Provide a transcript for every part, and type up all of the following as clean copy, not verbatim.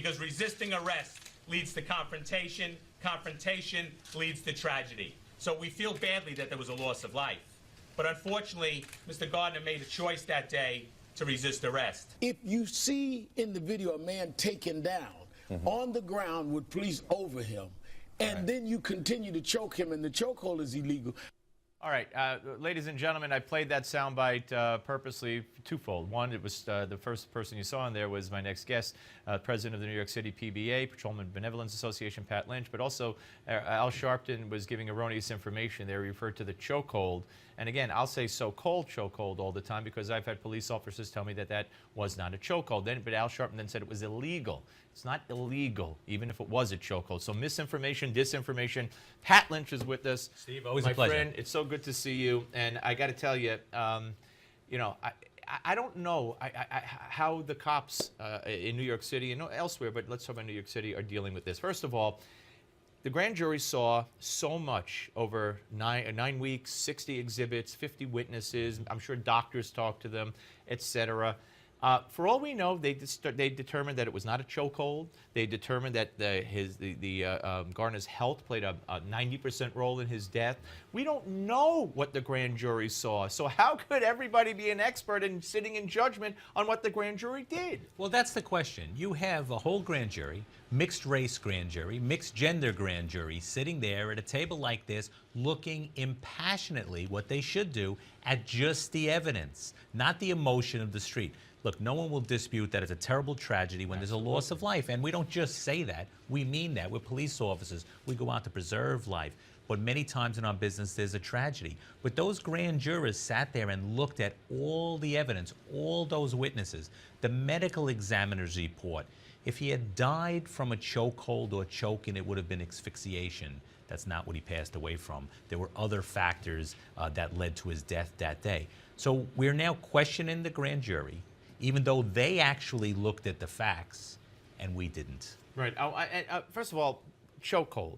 because resisting arrest leads to confrontation. Confrontation leads to tragedy. So we feel badly that there was a loss of life. But unfortunately, Mr. Garner made a choice that day to resist arrest. If you see in the video a man taken down on the ground with police over him, and then you continue to choke him and the chokehold is illegal. All right, ladies and gentlemen, I played that soundbite purposely twofold. One, it was the first person you saw in there was my next guest, president of the New York City PBA, Patrolmen Benevolent Association, Pat Lynch, but also Al Sharpton was giving erroneous information there. He referred to the chokehold. And again, I'll say so-called chokehold all the time because I've had police officers tell me that that was not a chokehold. But Al Sharpton then said it was illegal. It's not illegal, even if it was a chokehold. So misinformation, disinformation. Pat Lynch is with us. Steve, always my a pleasure. friend, it's so good to see you. And I got to tell you, you know, I don't know how the cops in New York City and elsewhere, but let's talk about New York City, are dealing with this. First of all, the grand jury saw so much over 9 weeks, 60 exhibits, 50 witnesses. I'm sure doctors talked to them, etc. For all we know, they determined that it was not a chokehold. They determined that Garner's health played a 90% role in his death. We don't know what the grand jury saw. So how could everybody be an expert in sitting in judgment on what the grand jury did? Well, that's the question. You have a whole grand jury, mixed race grand jury, mixed gender grand jury, sitting there at a table like this, looking impassionately, what they should do, at just the evidence, not the emotion of the street. Look, no one will dispute that it's a terrible tragedy when there's a loss of life. And we don't just say that. We mean that. We're police officers. We go out to preserve life. But many times in our business, there's a tragedy. But those grand jurors sat there and looked at all the evidence, all those witnesses, the medical examiner's report. If he had died from a chokehold or choking, it would have been asphyxiation. That's not what he passed away from. There were other factors that led to his death that day. So we're now questioning the grand jury, even though they actually looked at the facts and we didn't. Right. First of all, chokehold.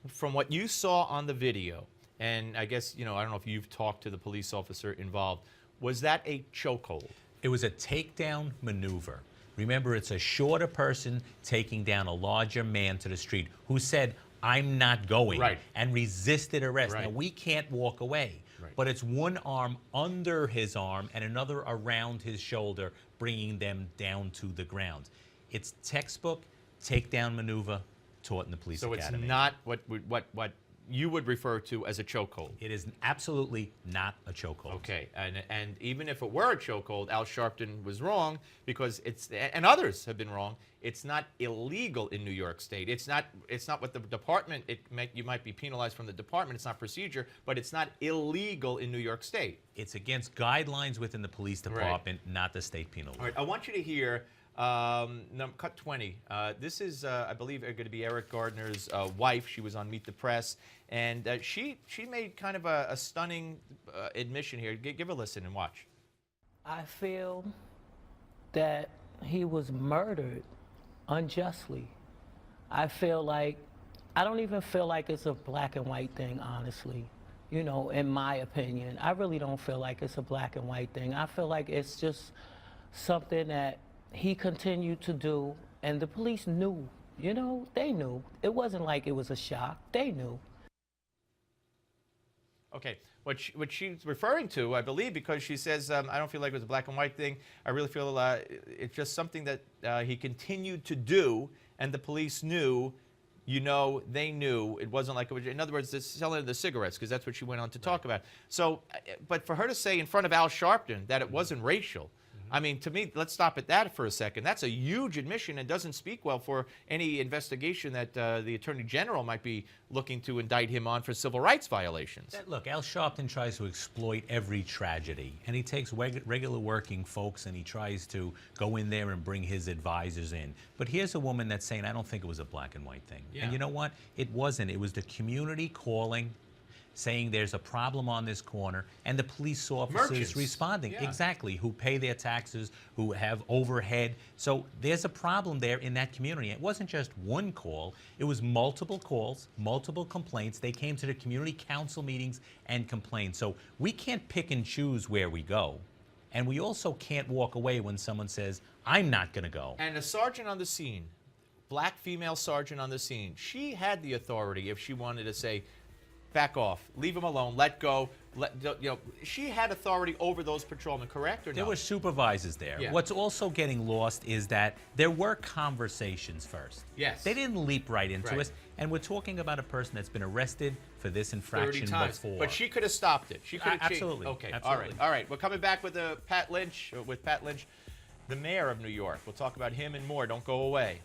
From what you saw on the video, and I guess, I don't know if you've talked to the police officer involved, was that a chokehold? It was a takedown maneuver. Remember, it's a shorter person taking down a larger man to the street who said, I'm not going, and resisted arrest. Now, we can't walk away. But it's one arm under his arm and another around his shoulder, bringing them down to the ground. It's textbook takedown maneuver taught in the police academy. So it's not what you would refer to as a chokehold. It is absolutely not a chokehold. Okay, and even if it were a chokehold, Al Sharpton was wrong because and others have been wrong. It's not illegal in New York State. It's not what the department. You might be penalized from the department. It's not procedure, but it's not illegal in New York State. It's against guidelines within the police department, not the state penal law. All right, I want you to hear cut 20. This is, I believe, going to be Eric Garner's wife. She was on Meet the Press, and she made kind of a stunning admission here. Give a listen and watch. I feel that he was murdered unjustly. I don't even feel like it's a black and white thing, honestly. In my opinion, I really don't feel like it's a black and white thing. I feel like it's just something that he continued to do, and the police knew. They knew. It wasn't like it was a shock. They knew. Okay, what she's referring to, I believe, because she says, I don't feel like it was a black and white thing. I really feel it's just something that he continued to do, and the police knew. They knew. It wasn't like it was, in other words, the selling of the cigarettes, because that's what she went on to talk about. So, but for her to say in front of Al Sharpton that it wasn't racial, I mean, to me, let's stop at that for a second. That's a huge admission and doesn't speak well for any investigation that the Attorney General might be looking to indict him on for civil rights violations. Look, Al Sharpton tries to exploit every tragedy, and he takes regular working folks and he tries to go in there and bring his advisors in. But here's a woman that's saying, I don't think it was a black and white thing. Yeah. And you know what? It wasn't. It was the community calling, saying there's a problem on this corner, and the police officers responding. Yeah. Exactly, who pay their taxes, who have overhead. So there's a problem there in that community. It wasn't just one call. It was multiple calls, multiple complaints. They came to the community council meetings and complained. So we can't pick and choose where we go. And we also can't walk away when someone says, I'm not going to go. And a sergeant on the scene black female sergeant on the scene. She had the authority if she wanted to say, back off, leave him alone, let go. She had authority over those patrolmen, correct or no? There were supervisors there. Yeah. What's also getting lost is that there were conversations first. Yes. They didn't leap right into Right. us. And we're talking about a person that's been arrested for this 30 infraction times. before. But she could have stopped it. She could have Absolutely. Okay. Absolutely. All right. We're coming back with Pat Lynch, the mayor of New York. We'll talk about him and more. Don't go away.